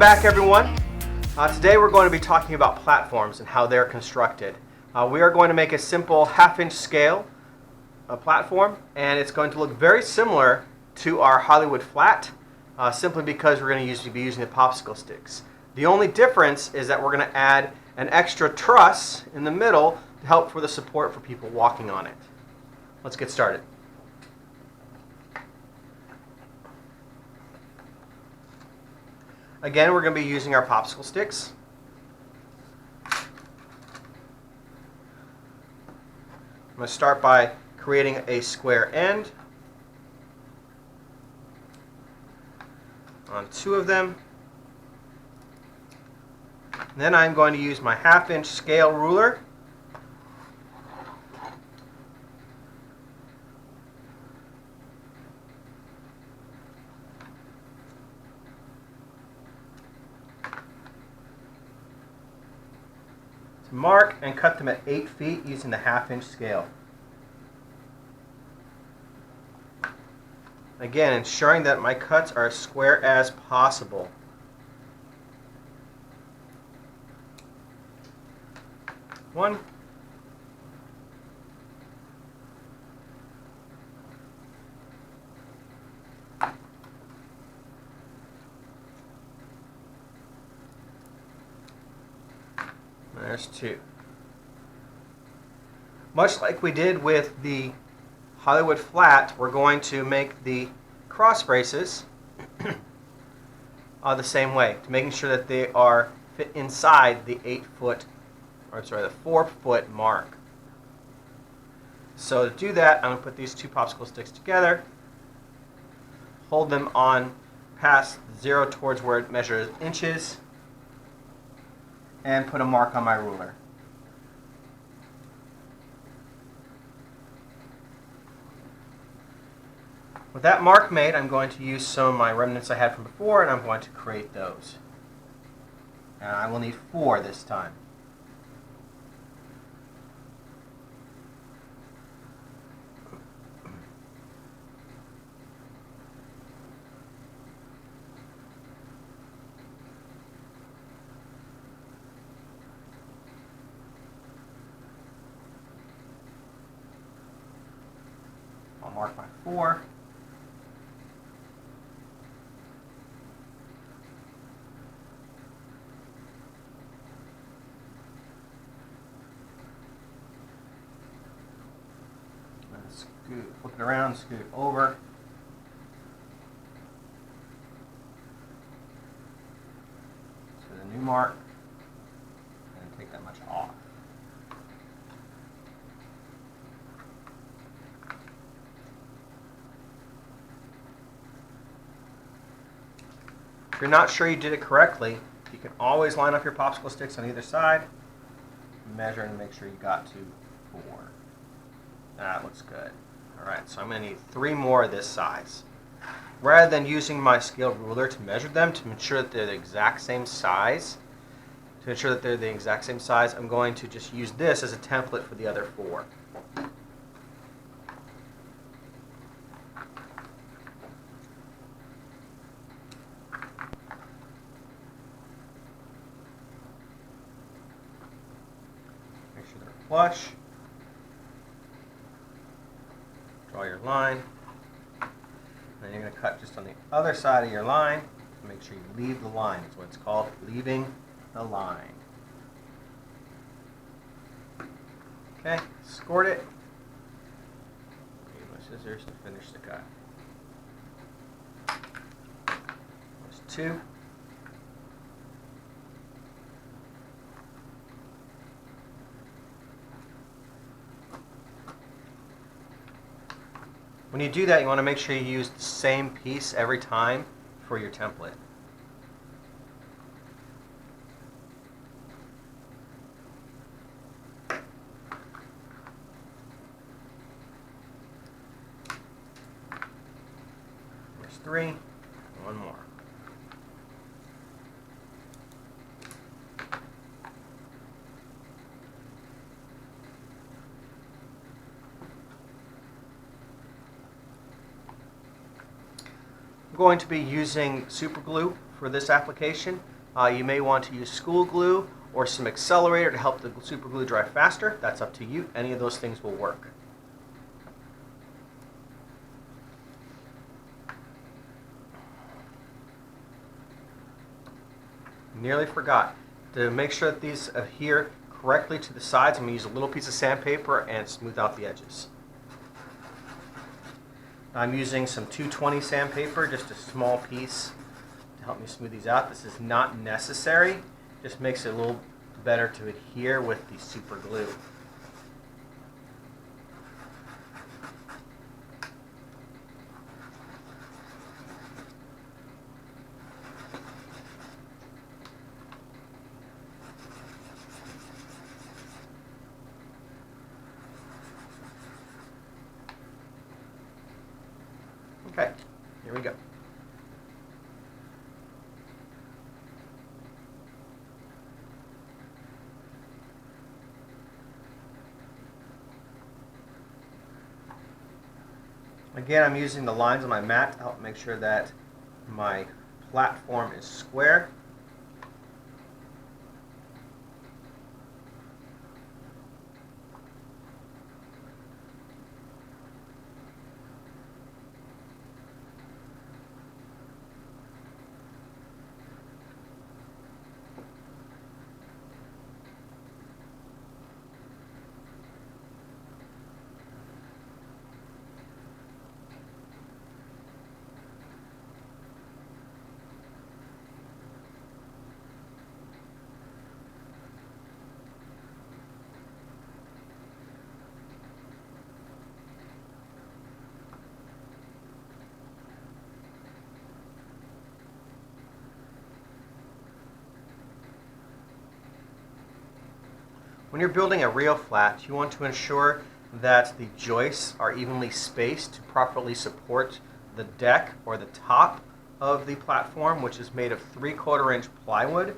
back, everyone. Today we're going to be talking about platforms and how they're constructed. We are going to make a simple half-inch scale platform, and it's going to look very similar to our Hollywood flat, simply because we're going to be using the popsicle sticks. The only difference is that we're going to add an extra truss in the middle to help for the support for people walking on it. Let's get started. Again, we're going to be using our popsicle sticks. I'm going to start by creating a square end on two of them. And then I'm going to use my half-inch scale ruler to mark and cut them at 8 feet using the half-inch scale. Again, ensuring that my cuts are as square as possible. One. There's two. Much like we did with the Hollywood flat, we're going to make the cross braces the same way, to making sure that they are fit inside the 4-foot mark. So to do that, I'm going to put these two popsicle sticks together, hold them on past 0 towards where it measures inches, and put a mark on my ruler. With that mark made, I'm going to use some of my remnants I had from before, and I'm going to create those. And I will need 4 this time. I'll mark my 4. Flip it around, scoot it over. So the new mark, and take that much off. If you're not sure you did it correctly, you can always line up your popsicle sticks on either side, measure and make sure you got to 4. That looks good. Alright, so I'm going to need 3 more of this size. Rather than using my scale ruler to measure them to ensure that they're the exact same size, I'm going to just use this as a template for the other 4. Make sure they're flush. Draw your line, and then you're going to cut just on the other side of your line. Make sure you leave the line. That's what it's called, leaving the line. Okay, scored it. Use my scissors to finish the cut. There's 2. When you do that, you want to make sure you use the same piece every time for your template. There's 3, 1 more. I'm going to be using super glue for this application. You may want to use school glue or some accelerator to help the super glue dry faster. That's up to you. Any of those things will work. Nearly forgot. To make sure that these adhere correctly to the sides, I'm going to use a little piece of sandpaper and smooth out the edges. I'm using some 220 sandpaper, just a small piece to help me smooth these out. This is not necessary, just makes it a little better to adhere with the super glue. Okay, here we go. Again, I'm using the lines on my mat to help make sure that my platform is square. When you're building a real flat, you want to ensure that the joists are evenly spaced to properly support the deck or the top of the platform, which is made of 3/4 inch plywood.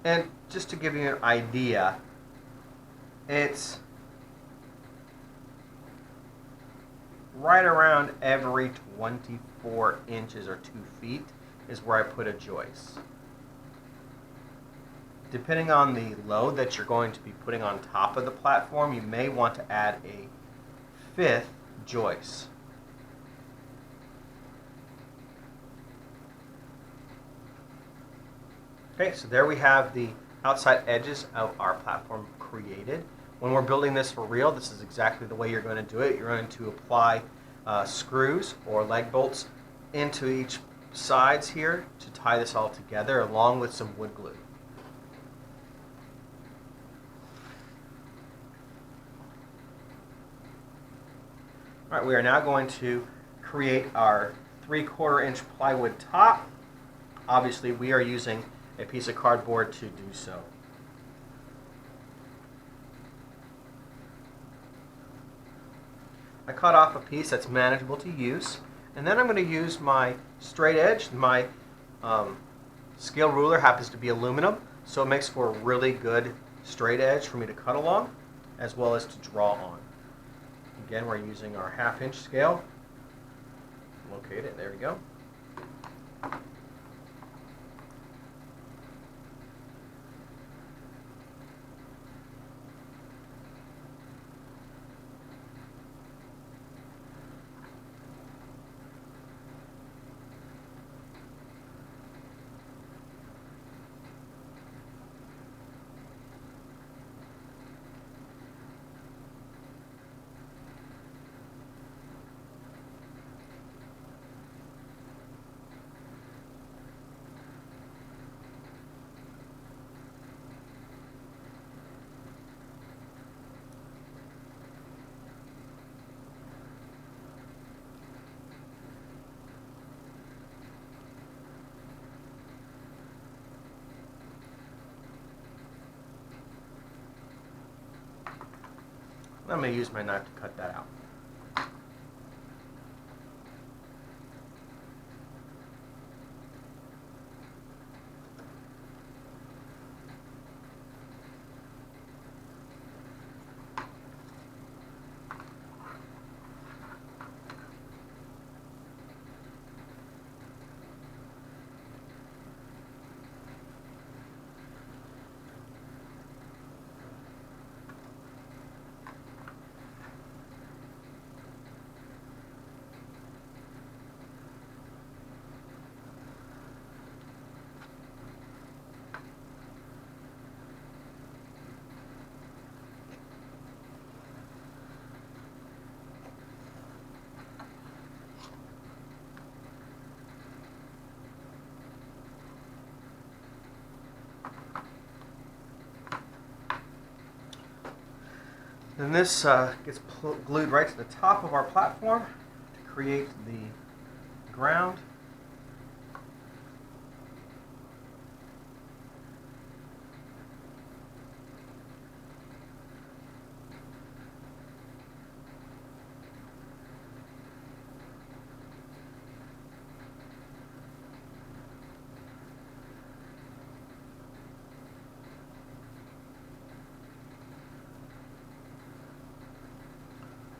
And just to give you an idea, it's right around every 24 inches or 2 feet is where I put a joist. Depending on the load that you're going to be putting on top of the platform, you may want to add a 5th joist. Okay, so there we have the outside edges of our platform created. When we're building this for real, this is exactly the way you're going to do it. You're going to apply screws or leg bolts into each sides here to tie this all together, along with some wood glue. All right, we are now going to create our 3/4 inch plywood top. Obviously, we are using a piece of cardboard to do so. I cut off a piece that's manageable to use, and then I'm going to use my straight edge. My scale ruler happens to be aluminum, so it makes for a really good straight edge for me to cut along, as well as to draw on. Again, we're using our 1/2 inch scale. Locate it, there we go. I'm going to use my knife to cut that out. Then this gets glued right to the top of our platform to create the ground.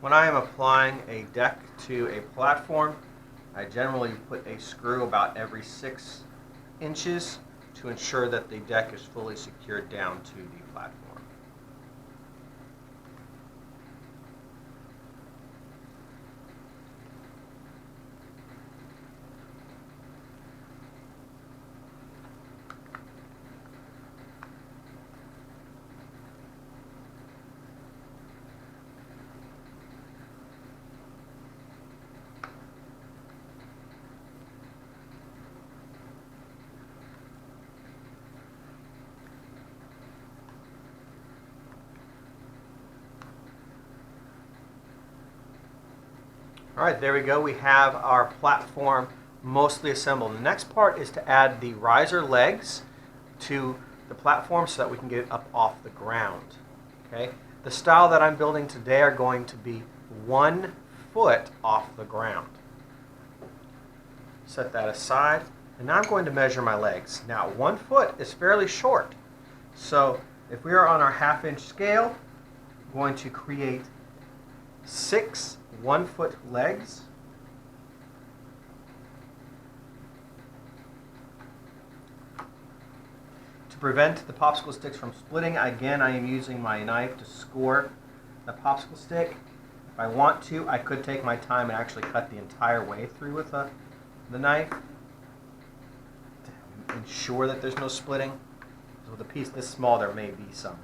When I am applying a deck to a platform, I generally put a screw about every 6 inches to ensure that the deck is fully secured down to the platform. All right, there we go. We have our platform mostly assembled. The next part is to add the riser legs to the platform so that we can get it up off the ground. Okay. The style that I'm building today are going to be 1 foot off the ground. Set that aside, and now I'm going to measure my legs. Now, 1 foot is fairly short, so if we are on our 1/2 inch scale, I'm going to create 6 1-foot legs. To prevent the popsicle sticks from splitting, again, I am using my knife to score the popsicle stick. If I want to, I could take my time and actually cut the entire way through with the knife to ensure that there's no splitting. So with a piece this small, there may be some.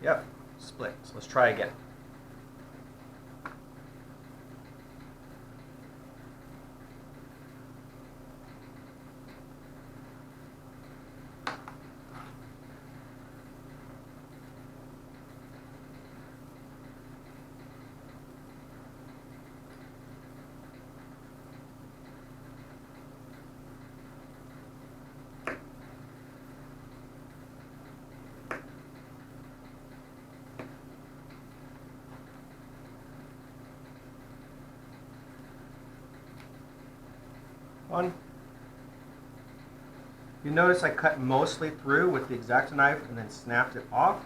Yep, split. So let's try again. One. You notice I cut mostly through with the X-Acto knife and then snapped it off.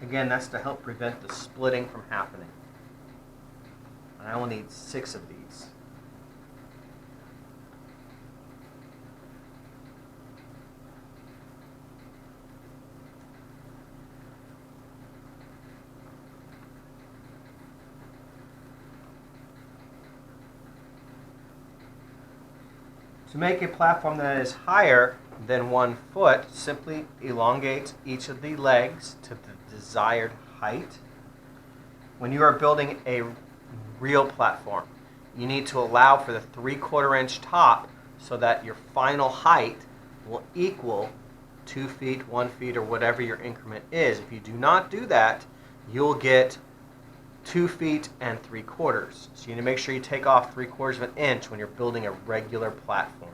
Again, that's to help prevent the splitting from happening. And I only need 6 of these. To make a platform that is higher than 1 foot, simply elongate each of the legs to the desired height. When you are building a real platform, you need to allow for the 3/4 inch top so that your final height will equal 2 feet, 1 feet, or whatever your increment is. If you do not do that, you'll get 2 feet and 3/4. So you need to make sure you take off 3/4 of an inch when you're building a regular platform.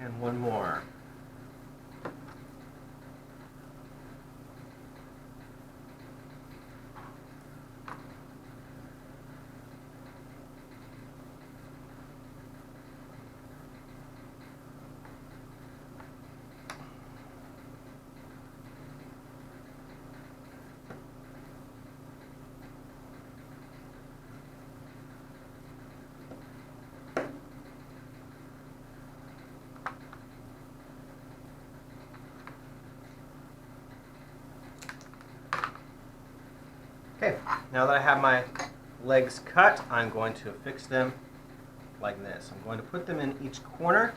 And one more. Okay, now that I have my legs cut, I'm going to affix them like this. I'm going to put them in each corner.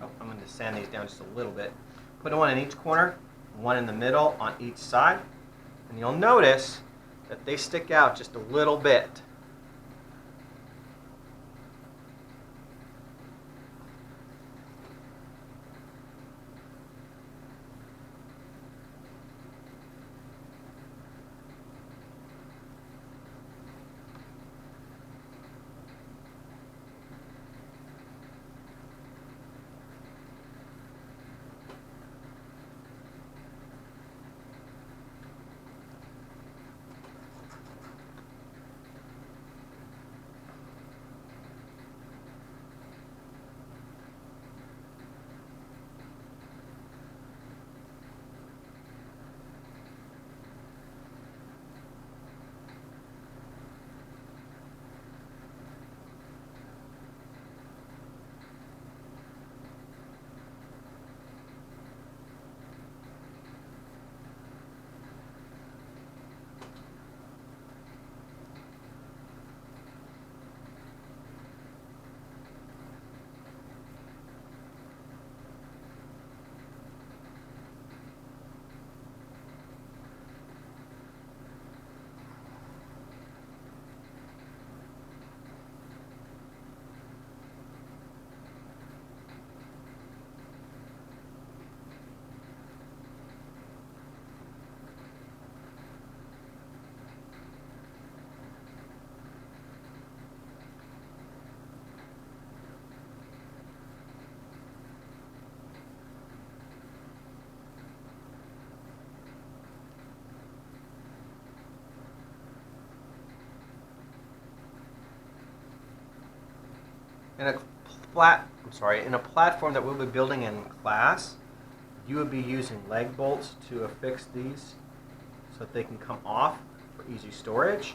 Oh, I'm going to sand these down just a little bit. Put one in each corner, one in the middle on each side. And you'll notice that they stick out just a little bit. In a platform that we'll be building in class, you would be using leg bolts to affix these so that they can come off for easy storage.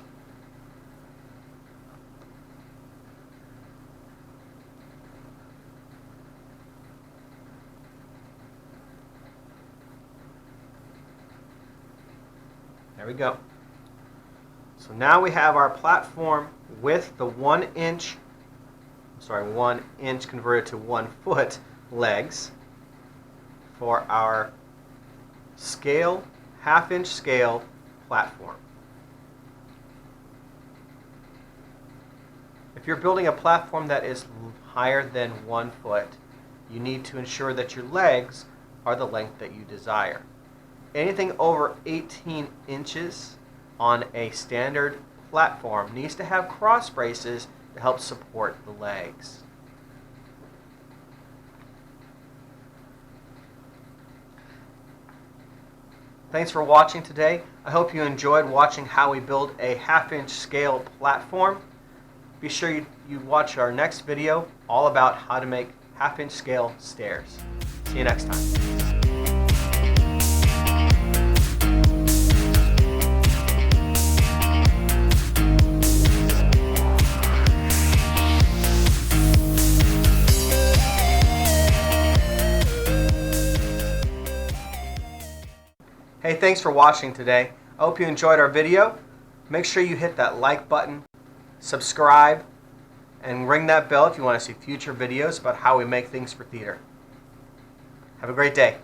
There we go. So now we have our platform with the 1 inch converted to 1 foot legs for our scale, half-inch scale platform. If you're building a platform that is higher than 1 foot, you need to ensure that your legs are the length that you desire. Anything over 18 inches on a standard platform needs to have cross braces to help support the legs. Thanks for watching today. I hope you enjoyed watching how we build a half-inch scale platform. Be sure you watch our next video all about how to make half-inch scale stairs. See you next time. Hey, thanks for watching today. I hope you enjoyed our video. Make sure you hit that like button, subscribe, and ring that bell if you want to see future videos about how we make things for theater. Have a great day.